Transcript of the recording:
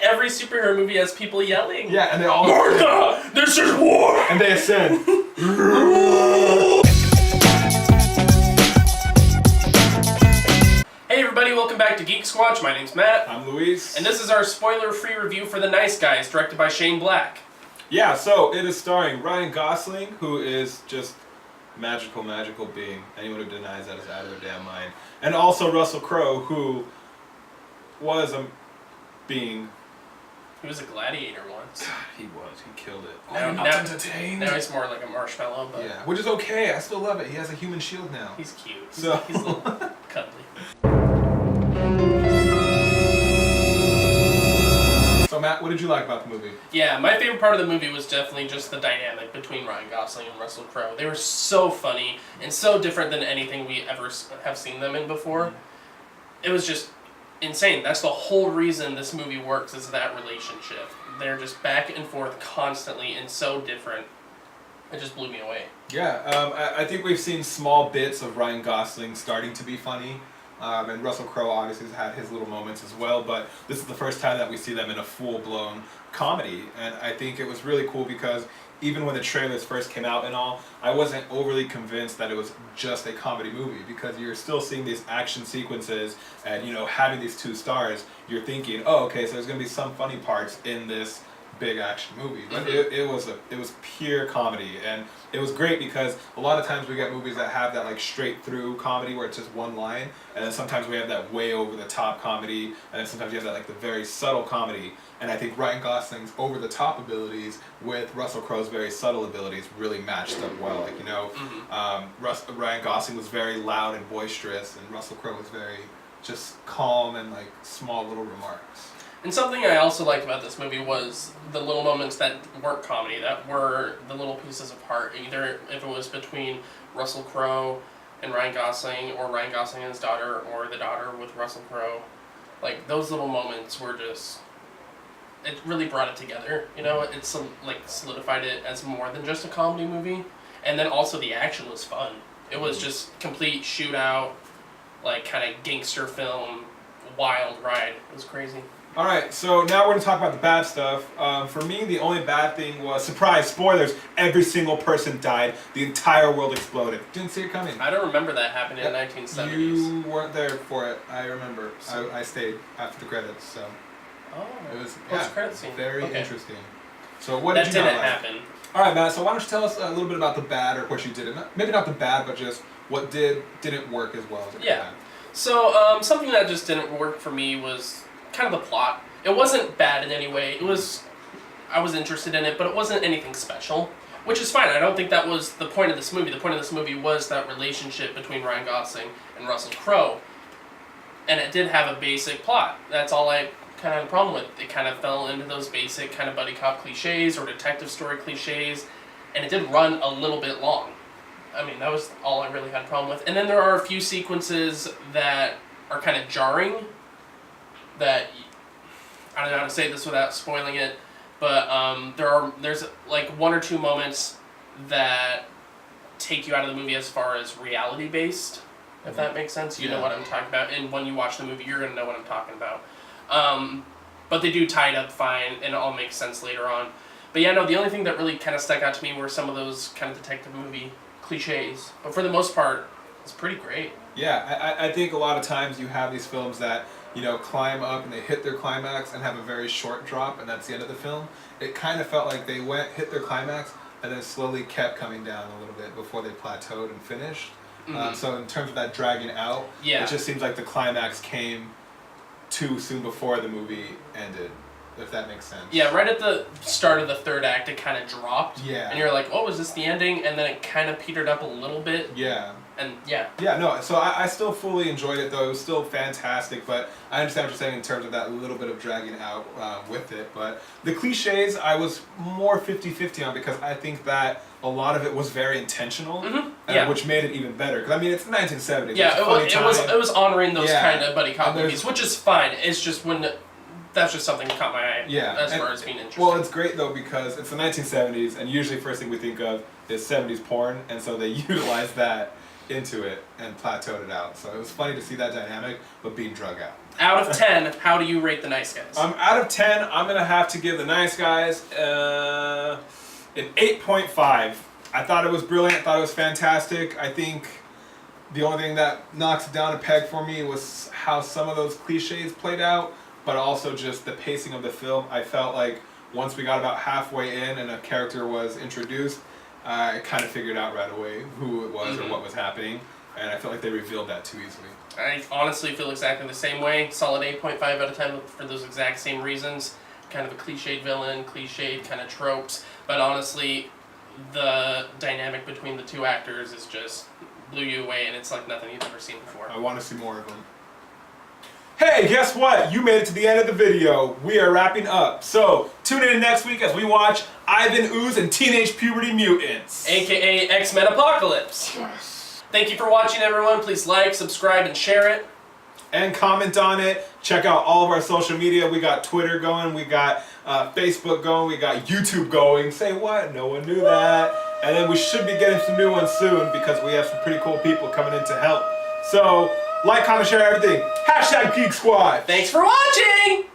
every superhero movie has people yelling. Yeah, and they all... Martha, this is war! And they ascend. Hey everybody, welcome back to Geek Squatch. My name's Matt. I'm Luis. And this is our spoiler-free review for The Nice Guys, directed by Shane Black. Yeah, so it is starring Ryan Gosling, who is just magical being. Anyone who denies that is out of their damn mind. And also Russell Crowe, who was a being. He was a gladiator once. God, he was. He killed it. Now entertained. Now he's more like a marshmallow, but... Yeah, which is okay. I still love it. He has a human shield now. He's cute. He's So a little cuddly. So Matt, what did you like about the movie? Yeah, my favorite part of the movie was definitely just the dynamic between Ryan Gosling and Russell Crowe. They were so funny and so different than anything we ever have seen them in before. It was just insane. That's the whole reason this movie works, is that relationship. They're just back and forth constantly and so different. It just blew me away. Yeah, I think we've seen small bits of Ryan Gosling starting to be funny. And Russell Crowe obviously has had his little moments as well, but this is the first time that we see them in a full-blown comedy. And I think it was really cool because even when the trailers first came out and all, I wasn't overly convinced that it was just a comedy movie, because you're still seeing these action sequences and, you know, having these two stars, you're thinking, oh, okay, so there's going to be some funny parts in this big action movie. But it was pure comedy, and it was great because a lot of times we get movies that have that like straight through comedy where it's just one line, and then sometimes we have that way over the top comedy, and then sometimes you have that like the very subtle comedy. And I think Ryan Gosling's over the top abilities with Russell Crowe's very subtle abilities really matched up well. Like, you know, Ryan Gosling was very loud and boisterous, and Russell Crowe was very just calm and like small little remarks. And something I also liked about this movie was the little moments that weren't comedy, that were the little pieces of heart. Either if it was between Russell Crowe and Ryan Gosling, or Ryan Gosling and his daughter, or the daughter with Russell Crowe. Like, those little moments were just... It really brought it together, you know? It solidified it as more than just a comedy movie. And then also the action was fun. It was just complete shootout, like kind of gangster film, wild ride. It was crazy. Alright, so now we're going to talk about the bad stuff. For me, the only bad thing was, surprise, spoilers, every single person died. The entire world exploded. Didn't see it coming. I don't remember that happening in the 1970s. You weren't there for it, I remember. So, I stayed after the credits, so... Oh, it was post-credit scene. Very interesting. So what did you not like? That didn't happen. Alright, Matt, so why don't you tell us a little bit about the bad, or what you did. Maybe not the bad, but just what didn't work as well as it Yeah. had. So, something that just didn't work for me was kind of the plot. It wasn't bad in any way. I was interested in it, but it wasn't anything special, which is fine. I don't think that was the point of this movie. The point of this movie was that relationship between Ryan Gosling and Russell Crowe, and it did have a basic plot. That's all I kind of had a problem with. It kind of fell into those basic kind of buddy cop cliches or detective story cliches, and it did run a little bit long. I mean, that was all I really had a problem with. And then there are a few sequences that are kind of jarring, that... I don't know how to say this without spoiling it, but there's like one or two moments that take you out of the movie as far as reality based, if that makes sense. You know what I'm talking about, and when you watch the movie, you're gonna know what I'm talking about. But they do tie it up fine, and it all makes sense later on. But yeah, no, the only thing that really kind of stuck out to me were some of those kind of detective movie cliches. But for the most part, it's pretty great. Yeah, I think a lot of times you have these films that, you know, climb up and they hit their climax and have a very short drop, and that's the end of the film. It kind of felt like they hit their climax, and then slowly kept coming down a little bit before they plateaued and finished. So in terms of that dragging out, it just seems like the climax came too soon before the movie ended, if that makes sense. Yeah, right at the start of the third act, it kind of dropped. Yeah. And you're like, oh, is this the ending? And then it kind of petered up a little bit. Yeah. And yeah. Yeah, no, so I still fully enjoyed it, though. It was still fantastic, but I understand what you're saying in terms of that little bit of dragging out with it. But the cliches, I was more 50-50 on, because I think that a lot of it was very intentional, which made it even better. Because, I mean, it's the 1970s. Yeah, it was honoring those kind of buddy cop movies, which is fine. It's just when... That's just something that caught my eye as far as being interesting. Well, it's great, though, because it's the 1970s, and usually first thing we think of is 70s porn, and so they utilized that into it and plateaued it out. So it was funny to see that dynamic, but being drug out. Out of 10, how do you rate The Nice Guys? Out of 10, I'm going to have to give The Nice Guys an 8.5. I thought it was brilliant. I thought it was fantastic. I think the only thing that knocks it down a peg for me was how some of those cliches played out, but also just the pacing of the film. I felt like once we got about halfway in and a character was introduced, I kind of figured out right away who it was or what was happening, and I felt like they revealed that too easily. I honestly feel exactly the same way. Solid 8.5 out of 10 for those exact same reasons. Kind of a cliched villain, cliched kind of tropes, but honestly, the dynamic between the two actors is just blew you away, and it's like nothing you've ever seen before. I want to see more of them. Hey, guess what? You made it to the end of the video. We are wrapping up. So, tune in next week as we watch Ivan Ooze and Teenage Puberty Mutants. AKA X-Men Apocalypse. Yes. Thank you for watching, everyone. Please like, subscribe, and share it. And comment on it. Check out all of our social media. We got Twitter going. We got Facebook going. We got YouTube going. Say what? No one knew that. And then we should be getting some new ones soon because we have some pretty cool people coming in to help. So, like, comment, share everything. #Geek Squad. Thanks for watching!